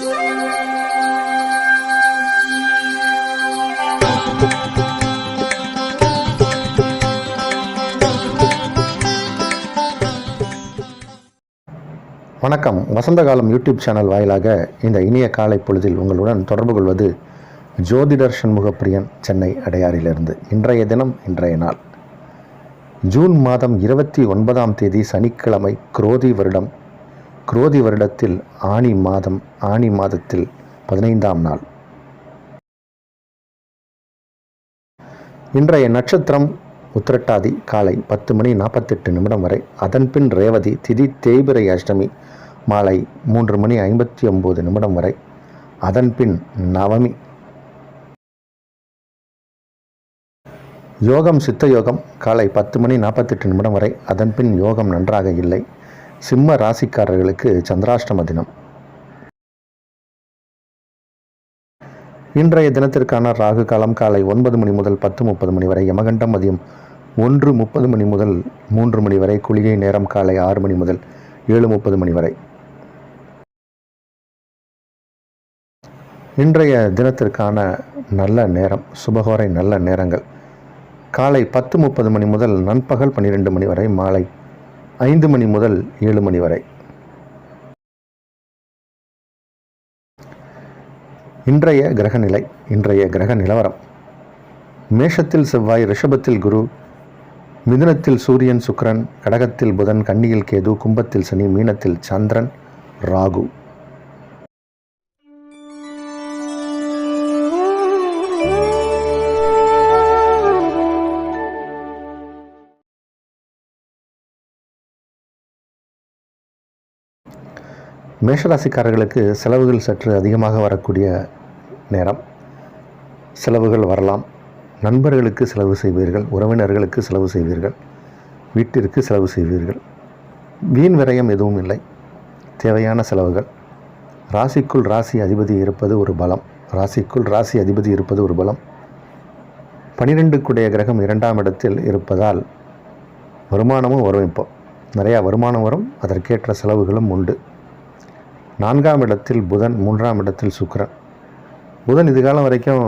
வணக்கம். வசந்தகாலம் YouTube channel வாயிலாக இந்த இனிய காலை பொழுதில் உங்களுடன் தொடர்பு கொள்வது ஜோதிடர் சண்முகப்பிரியன், சென்னை அடையாறிலிருந்து. இன்றைய தினம், இன்றைய நாள் ஜூன் மாதம் 29ஆம் தேதி சனிக்கிழமை, குரோதி வருடத்தில் ஆனி மாதத்தில் 15ஆம் நாள். இன்றைய நட்சத்திரம் உத்திரட்டாதி காலை 10:48 வரை, அதன்பின் ரேவதி, திதி தேய்பிறை அஷ்டமி மாலை 3:59 வரை, அதன்பின் நவமி. யோகம் சித்த யோகம் காலை 10:48 வரை, அதன்பின் யோகம் நன்றாக இல்லை. சிம்ம ராசிக்காரர்களுக்கு சந்திராஷ்டம தினம். இன்றைய தினத்திற்கான ராகு காலம் காலை 9 மணி முதல் 10:30 வரை, யமகண்டம் மதியம் 1:30 முதல் 3 வரை, குளிகை நேரம் காலை 6 முதல் 7:30 வரை. இன்றைய தினத்திற்கான நல்ல நேரம், சுபகோரை நல்ல நேரங்கள் காலை 10:30 முதல் நண்பகல் 12 வரை, மாலை 5 முதல் 7 வரை. இன்றைய கிரக நிலவரம்: மேஷத்தில் செவ்வாய், ரிஷபத்தில் குரு, மிதுனத்தில் சூரியன் சுக்கிரன், கடகத்தில் புதன், கன்னியில் கேது, கும்பத்தில் சனி, மீனத்தில் சந்திரன், ராகு. மேஷராசிக்காரர்களுக்கு செலவுகள் சற்று அதிகமாக வரக்கூடிய நேரம். செலவுகள் வரலாம். நண்பர்களுக்கு செலவு செய்வீர்கள், உறவினர்களுக்கு செலவு செய்வீர்கள், வீட்டிற்கு செலவு செய்வீர்கள். வீண் விரயம் எதுவும் இல்லை, தேவையான செலவுகள். ராசிக்குள் ராசி அதிபதி இருப்பது ஒரு பலம். 12க்குடைய கிரகம் 2ஆம் இடத்தில் இருப்பதால் வருமானமும் வரும். இப்போ நிறையா வருமானம் வரும், அதற்கேற்ற செலவுகளும் உண்டு. 4ஆம் இடத்தில் புதன், 3ஆம் இடத்தில் சுக்கிரன். புதன் இதுகாலம் வரைக்கும்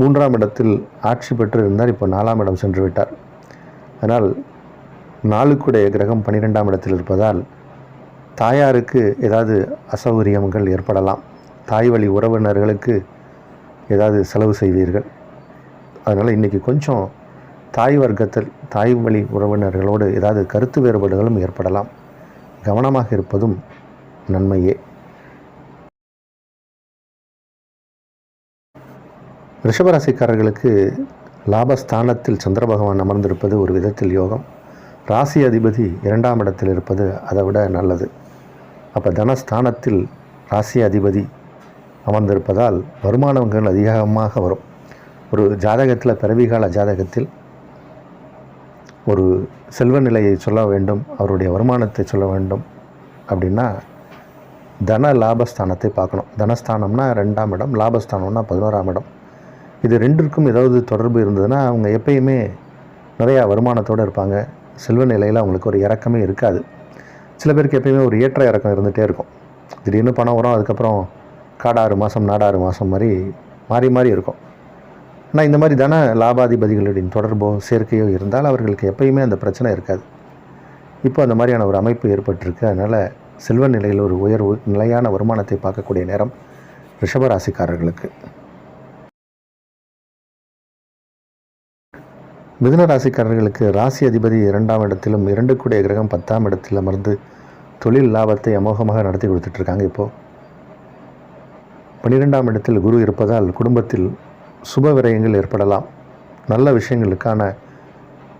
3ஆம் இடத்தில் ஆட்சி பெற்று இருந்தார், இப்போ 4ஆம் இடம் சென்று விட்டார். அதனால் 4க்குடைய கிரகம் 12ஆம் இடத்தில் இருப்பதால் தாயாருக்கு ஏதாவது அசௌகரியங்கள் ஏற்படலாம். தாய் வழி உறவினர்களுக்கு ஏதாவது செலவு செய்வீர்கள். அதனால் இன்றைக்கி கொஞ்சம் தாய் வழி உறவினர்களோடு ஏதாவது கருத்து வேறுபாடுகளும் ஏற்படலாம். கவனமாக இருப்பதும் நன்மையே. ரிஷபராசிக்காரர்களுக்கு லாபஸ்தானத்தில் சந்திர பகவான் அமர்ந்திருப்பது ஒரு விதத்தில் யோகம். ராசி அதிபதி 2ஆம் இடத்தில் இருப்பது அதை விட நல்லது. அப்போ தனஸ்தானத்தில் ராசி அதிபதி அமர்ந்திருப்பதால் வருமானங்கள் அதிகமாக வரும். ஒரு ஜாதகத்தில், பிறவிகால ஜாதகத்தில் ஒரு செல்வ நிலையை சொல்ல வேண்டும், அவருடைய வருமானத்தை சொல்ல வேண்டும் அப்படின்னா தன லாபஸ்தானத்தை பார்க்கணும். தனஸ்தானம்னா 2ஆம் இடம், லாபஸ்தானம்னா 11ஆம் இடம். இது ரெண்டிற்கும் ஏதாவது தொடர்பு இருந்ததுன்னா அவங்க எப்பயுமே நிறையா வருமானத்தோடு இருப்பாங்க. செல்வ நிலையில் அவங்களுக்கு ஒரு இறக்கமே இருக்காது. சில பேருக்கு எப்பயுமே ஒரு ஏற்ற இறக்கம் இருந்துகிட்டே இருக்கும். திடீர்னு பணம் வரும், அதுக்கப்புறம் காடாறு மாதம் நாடாறு மாதம் மாதிரி மாறி இருக்கும். ஆனால் இந்த மாதிரி தன லாபாதிபதிகளுடைய தொடர்போ சேர்க்கையோ இருந்தால் அவர்களுக்கு எப்பயுமே அந்த பிரச்சனை இருக்காது. இப்போ அந்த மாதிரியான ஒரு அமைப்பு ஏற்பட்டிருக்கு. அதனால் செல்வ நிலையில் ஒரு உயர்வு, நிலையான வருமானத்தை பார்க்கக்கூடிய நேரம் ரிஷபராசிக்காரர்களுக்கு. மிதுன ராசிக்காரர்களுக்கு ராசி அதிபதி 2ஆம் இடத்திலும், 2க்குடைய கிரகம் 10ஆம் இடத்தில் அமர்ந்து தொழில் லாபத்தை அமோகமாக நடத்தி கொடுத்துட்ருக்காங்க. இப்போது 12ஆம் இடத்தில் குரு இருப்பதால் குடும்பத்தில் சுப விரயங்கள் ஏற்படலாம். நல்ல விஷயங்களுக்கான,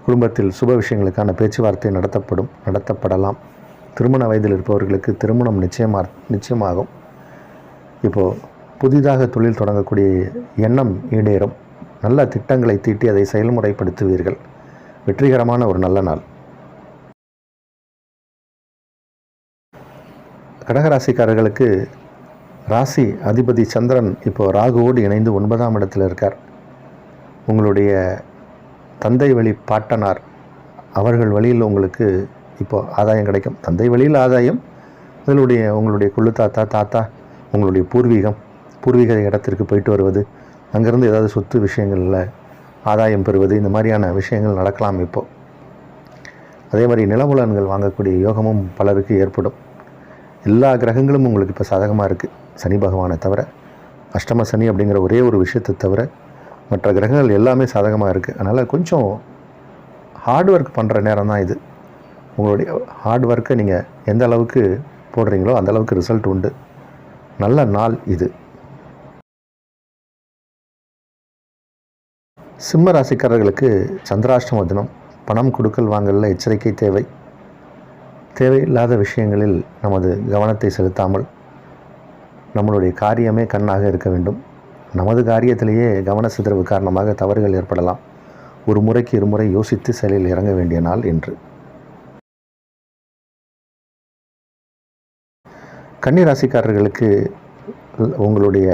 குடும்பத்தில் சுப விஷயங்களுக்கான பேச்சுவார்த்தை நடத்தப்படலாம். திருமண வயதில் இருப்பவர்களுக்கு திருமணம் நிச்சயமாகும். இப்போது புதிதாக தொழில் தொடங்கக்கூடிய எண்ணம் ஈடேறும். நல்ல திட்டங்களை தீட்டி அதை செயல்முறைப்படுத்துவீர்கள். வெற்றிகரமான ஒரு நல்ல நாள். கடகராசிக்காரர்களுக்கு ராசி அதிபதி சந்திரன் இப்போது ராகுவோடு இணைந்து 9ஆம் இடத்தில் இருக்கார். உங்களுடைய தந்தை வழி பாட்டனார், அவர்கள் வழியில் உங்களுக்கு இப்போது ஆதாயம் கிடைக்கும். தந்தை வழியில் ஆதாயம், உங்களுடைய குழு தாத்தா உங்களுடைய பூர்வீக இடத்திற்கு போயிட்டு வருவது, அங்கேருந்து ஏதாவது சொத்து விஷயங்களில் ஆதாயம் பெறுவது, இந்த மாதிரியான விஷயங்கள் நடக்கலாம் இப்போது. அதே மாதிரி நிலபுலன்கள் வாங்கக்கூடிய யோகமும் பலருக்கு ஏற்படும். எல்லா கிரகங்களும் உங்களுக்கு இப்போ சாதகமாக இருக்குது, சனி பகவானை தவிர. அஷ்டம சனி அப்படிங்கிற ஒரே ஒரு விஷயத்தை தவிர மற்ற கிரகங்கள் எல்லாமே சாதகமாக இருக்குது. அதனால் கொஞ்சம் ஹார்ட் ஒர்க் பண்ணுற நேரம் தான் இது. உங்களுடைய ஹார்ட் ஒர்க்கை நீங்கள் எந்த அளவுக்கு போடுறீங்களோ அந்த அளவுக்கு ரிசல்ட் உண்டு. நல்ல நாள் இது. சிம்ம ராசிக்காரர்களுக்கு சந்திராஷ்டம தினம். பணம் கொடுக்கல் வாங்கலில் எச்சரிக்கை தேவை. தேவையில்லாத விஷயங்களில் நமது கவனத்தை செலுத்தாமல் நம்மளுடைய காரியமே கண்ணாக இருக்க வேண்டும். நமது காரியத்திலேயே கவன சிதறவு காரணமாக தவறுகள் ஏற்படலாம். ஒரு முறைக்கு இருமுறை யோசித்து செயலில் இறங்க வேண்டிய நாள் என்று. கன்னி ராசிக்காரர்களுக்கு உங்களுடைய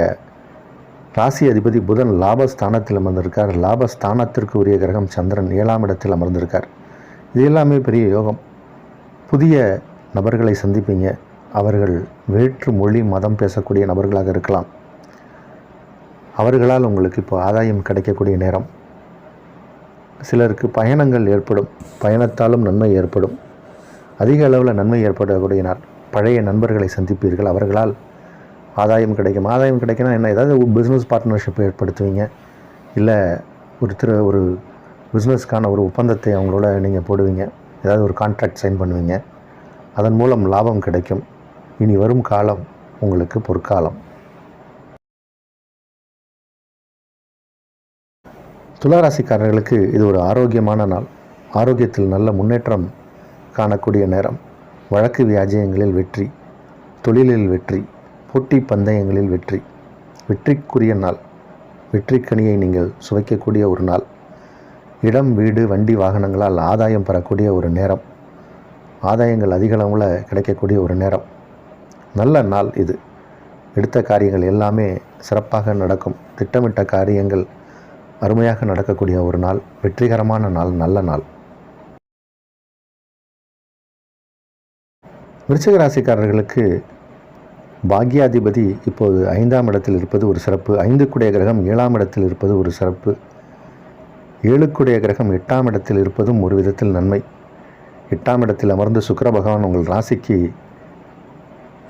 ராசி அதிபதி புதன் லாபஸ்தானத்தில் அமர்ந்திருக்கார். லாபஸ்தானத்திற்கு உரிய கிரகம் சந்திரன் 7ஆம் இடத்தில் அமர்ந்திருக்கார். இது எல்லாமே பெரிய யோகம். புதிய நபர்களை சந்திப்பீங்க. அவர்கள் வேற்று மொழி மதம் பேசக்கூடிய நபர்களாக இருக்கலாம். அவர்களால் உங்களுக்கு இப்போ ஆதாயம் கிடைக்கக்கூடிய நேரம். சிலருக்கு பயணங்கள் ஏற்படும். பயணத்தாலும் நன்மை ஏற்படும். அதிக அளவில் நன்மை ஏற்படக்கூடிய நாள். பழைய நண்பர்களை சந்திப்பீர்கள். அவர்களால் ஆதாயம் கிடைக்கும். ஆதாயம் கிடைக்குன்னா என்ன, ஏதாவது ஒரு பிஸ்னஸ் பார்ட்னர்ஷிப் ஏற்படுத்துவீங்க. இல்லை ஒரு பிஸ்னஸ்க்கான ஒரு ஒப்பந்தத்தை அவங்களோட நீங்கள் போடுவீங்க. ஏதாவது ஒரு கான்ட்ராக்ட் சைன் பண்ணுவீங்க. அதன் மூலம் லாபம் கிடைக்கும். இனி வரும் காலம் உங்களுக்கு பொற்காலம். துளாராசிக்காரர்களுக்கு இது ஒரு ஆரோக்கியமான நாள். ஆரோக்கியத்தில் நல்ல முன்னேற்றம் காணக்கூடிய நேரம். வழக்கு வியாஜயங்களில் வெற்றி, தொழிலில் வெற்றி, போட்டி பந்தயங்களில் வெற்றி, வெற்றிக்குரிய நாள். வெற்றிக்கனியை நீங்கள் சுவைக்கக்கூடிய ஒரு நாள். இடம், வீடு, வண்டி, வாகனங்களால் ஆதாயம் பெறக்கூடிய ஒரு நேரம். ஆதாயங்கள் அதிக அளவில் கிடைக்கக்கூடிய ஒரு நேரம். நல்ல நாள் இது. எடுத்த காரியங்கள் எல்லாமே சிறப்பாக நடக்கும். திட்டமிட்ட காரியங்கள் அருமையாக நடக்கக்கூடிய ஒரு நாள். வெற்றிகரமான நாள், நல்ல நாள். விருச்சிக ராசிக்காரர்களுக்கு பாக்யாதிபதி இப்போது 5ஆம் இடத்தில் இருப்பது ஒரு சிறப்பு. 5க்குடைய கிரகம் 7ஆம் இடத்தில் இருப்பது ஒரு சிறப்பு. 7க்குடைய கிரகம் 8ஆம் இடத்தில் இருப்பதும் ஒரு விதத்தில் நன்மை. 8ஆம் இடத்தில் அமர்ந்து சுக்கிர பகவான் உங்கள் ராசிக்கு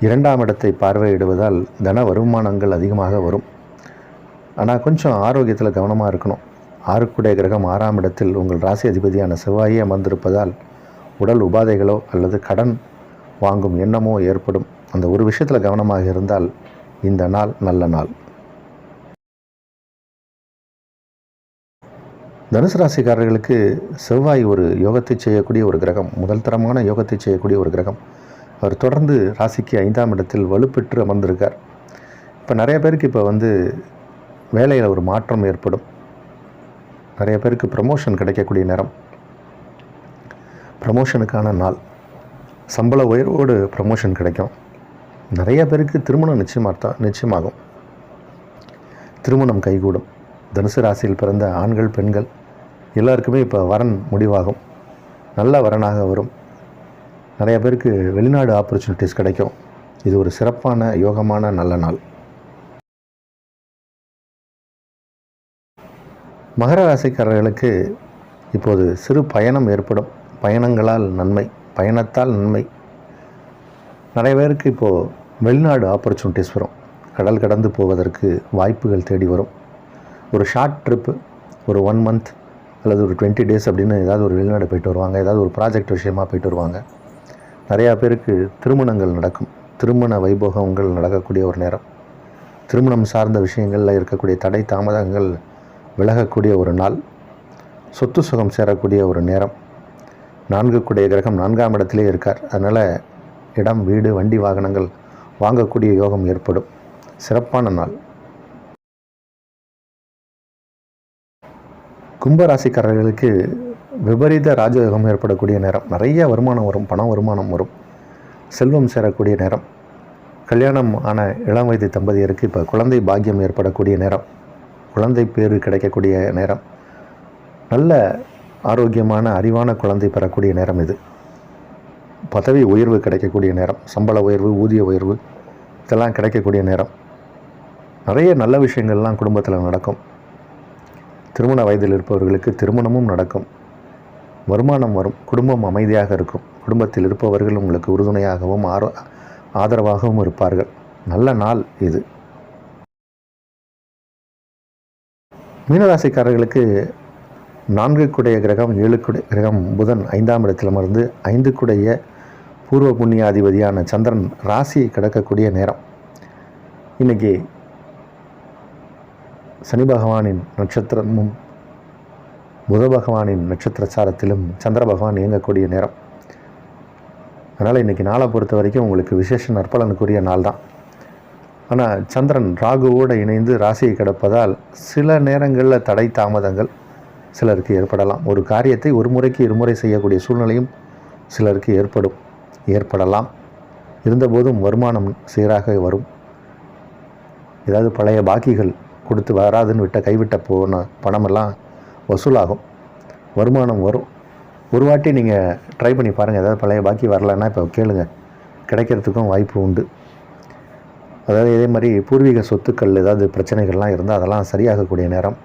2ஆம் இடத்தை பார்வையிடுவதால் தன வருமானங்கள் அதிகமாக வரும். ஆனால் கொஞ்சம் ஆரோக்கியத்தில் கவனமாக இருக்கணும். 6க்குடைய கிரகம் 6ஆம் இடத்தில் உங்கள் ராசி அதிபதியான செவ்வாயே அமர்ந்திருப்பதால் உடல் உபாதைகளோ அல்லது கடன் வாங்கும் எண்ணமோ ஏற்படும். அந்த ஒரு விஷயத்தில் கவனமாக இருந்தால் இந்த நாள் நல்ல நாள். தனுசு ராசிக்காரர்களுக்கு செவ்வாய் ஒரு யோகத்தை செய்யக்கூடிய ஒரு கிரகம். முதல் தரமான யோகத்தை செய்யக்கூடிய ஒரு கிரகம். அவர் தொடர்ந்து ராசிக்கு 5ஆம் இடத்தில் வலுப்பெற்று அமர்ந்திருக்கார். இப்போ நிறைய பேருக்கு இப்போ வேலையில் ஒரு மாற்றம் ஏற்படும். நிறைய பேருக்கு ப்ரமோஷன் கிடைக்கக்கூடிய நேரம். ப்ரமோஷனுக்கான நாள். சம்பள உயர்வோடு ப்ரமோஷன் கிடைக்கும். நிறைய பேருக்கு திருமணம் நிச்சயமாகும். திருமணம் கைகூடும். தனுசு ராசியில் பிறந்த ஆண்கள், பெண்கள் எல்லாருக்குமே இப்போ வரன் முடிவாகும். நல்ல வரனாக வரும். நிறைய பேருக்கு வெளிநாடு ஆப்பர்ச்சுனிட்டிஸ் கிடைக்கும். இது ஒரு சிறப்பான யோகமான நல்ல நாள். மகர ராசிக்காரர்களுக்கு இப்போது சிறு பயணம் ஏற்படும். பயணங்களால் நன்மை, பயணத்தால் நன்மை. நிறைய பேருக்கு இப்போது வெளிநாடு ஆப்பர்ச்சுனிட்டிஸ் வரும். கடல் கடந்து போவதற்கு வாய்ப்புகள் தேடி வரும். ஒரு ஷார்ட் ட்ரிப்பு, ஒரு 1 மந்த் அல்லது ஒரு 20 டேஸ் அப்படின்னு ஏதாவது ஒரு வெளிநாடு போயிட்டு வருவாங்க. ஏதாவது ஒரு ப்ராஜெக்ட் விஷயமாக போயிட்டு வருவாங்க. நிறையா பேருக்கு திருமணங்கள் நடக்கும். திருமண வைபோகங்கள் நடக்கக்கூடிய ஒரு நேரம். திருமணம் சார்ந்த விஷயங்களில் இருக்கக்கூடிய தடை தாமதங்கள் விலகக்கூடிய ஒரு நாள். சொத்து சுகம் சேரக்கூடிய ஒரு நேரம். 4க்குடைய கிரகம் 4ஆம் இடத்திலே இருக்கார். அதனால் இடம், வீடு, வண்டி, வாகனங்கள் வாங்கக்கூடிய யோகம் ஏற்படும். சிறப்பான நாள். கும்பராசிக்காரர்களுக்கு விபரீத ராஜயோகம் ஏற்படக்கூடிய நேரம். நிறைய வருமானம் வரும். பண வருமானம் வரும். செல்வம் சேரக்கூடிய நேரம். கல்யாணம் ஆன இளம் வயது தம்பதியருக்கு இப்போ குழந்தை பாக்கியம் ஏற்படக்கூடிய நேரம். குழந்தை பேறு கிடைக்கக்கூடிய நேரம். நல்ல ஆரோக்கியமான அறிவான குழந்தை பெறக்கூடிய நேரம் இது. பதவி உயர்வு கிடைக்கக்கூடிய நேரம். சம்பள உயர்வு, ஊதிய உயர்வு, இதெல்லாம் கிடைக்கக்கூடிய நேரம். நிறைய நல்ல விஷயங்கள்லாம் குடும்பத்தில் நடக்கும். திருமண வயதில் இருப்பவர்களுக்கு திருமணமும் நடக்கும். வருமானம் வரும். குடும்பம் அமைதியாக இருக்கும். குடும்பத்தில் இருப்பவர்கள் உங்களுக்கு உறுதுணையாகவும் ஆதரவாகவும் இருப்பார்கள். நல்ல நாள் இது. மீனராசிக்காரர்களுக்கு 4 கிரகம் 7 கிரகம் புதன் 5ஆம் இடத்தில் அமர்ந்து 5 பூர்வ புண்ணியாதிபதியான சந்திரன் ராசியை கடக்கக்கூடிய நேரம். இன்றைக்கி சனி பகவானின் நட்சத்திரமும் புத பகவானின் நட்சத்திர சாரத்திலும் சந்திர பகவான் இயங்கக்கூடிய நேரம். அதனால் இன்றைக்கி நாளை பொறுத்த வரைக்கும் உங்களுக்கு விசேஷ நற்பலனுக்குரிய நாள் தான். ஆனால் சந்திரன் ராகுவோடு இணைந்து ராசியை கடப்பதால் சில நேரங்களில் தடை தாமதங்கள் சிலருக்கு ஏற்படலாம். ஒரு காரியத்தை ஒரு முறைக்கு இருமுறை செய்யக்கூடிய சூழ்நிலையும் சிலருக்கு ஏற்படலாம். இருந்தபோதும் வருமானம் சீராக வரும். ஏதாவது பழைய பாக்கிகள் கொடுத்து வராதுன்னு கைவிட்ட போன பணமெல்லாம் வசூலாகும். வருமானம் வரும். ஒரு வாட்டி நீங்கள் ட்ரை பண்ணி பாருங்கள். ஏதாவது பழைய பாக்கி வரலைன்னா இப்போ கேளுங்க, கிடைக்கிறதுக்கும் வாய்ப்பு உண்டு. அதாவது இதே மாதிரி பூர்வீக சொத்துக்கள் ஏதாவது பிரச்சனைகள்லாம் இருந்தால் அதெல்லாம் சரியாகக்கூடிய நேரம்.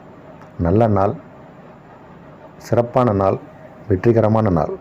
நல்ல நாள், சிறப்பான நாள், வெற்றிகரமான நாள்.